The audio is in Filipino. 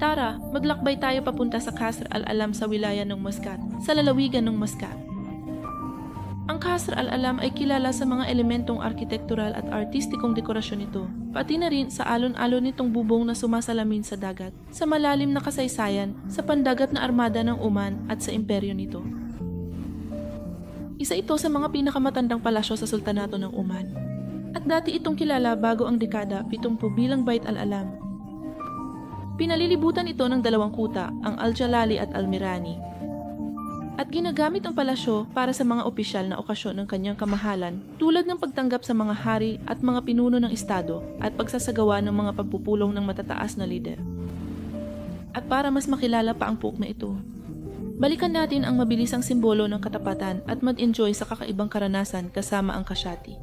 Tara, maglakbay tayo papunta sa Qasr al-Alam sa wilaya ng Muscat, sa lalawigan ng Muscat. Ang Qasr al-Alam ay kilala sa mga elementong arkitektural at artistikong dekorasyon nito, pati na rin sa alon-alon nitong bubong na sumasalamin sa dagat, sa malalim na kasaysayan, sa pandagat na armada ng Oman at sa imperyo nito. Isa ito sa mga pinakamatandang palasyo sa Sultanato ng Oman. At dati itong kilala bago ang dekada 70 bilang Bait al-Alam. Pinalilibutan ito ng dalawang kuta, ang Al-Jalali at Al-Mirani. At ginagamit ang palasyo para sa mga opisyal na okasyon ng kanyang kamahalan tulad ng pagtanggap sa mga hari at mga pinuno ng estado at pagsasagawa ng mga pagpupulong ng matataas na lider. At para mas makilala pa ang pook na ito, balikan natin ang mabilisang simbolo ng katapatan at mag-enjoy sa kakaibang karanasan kasama ang Kashati.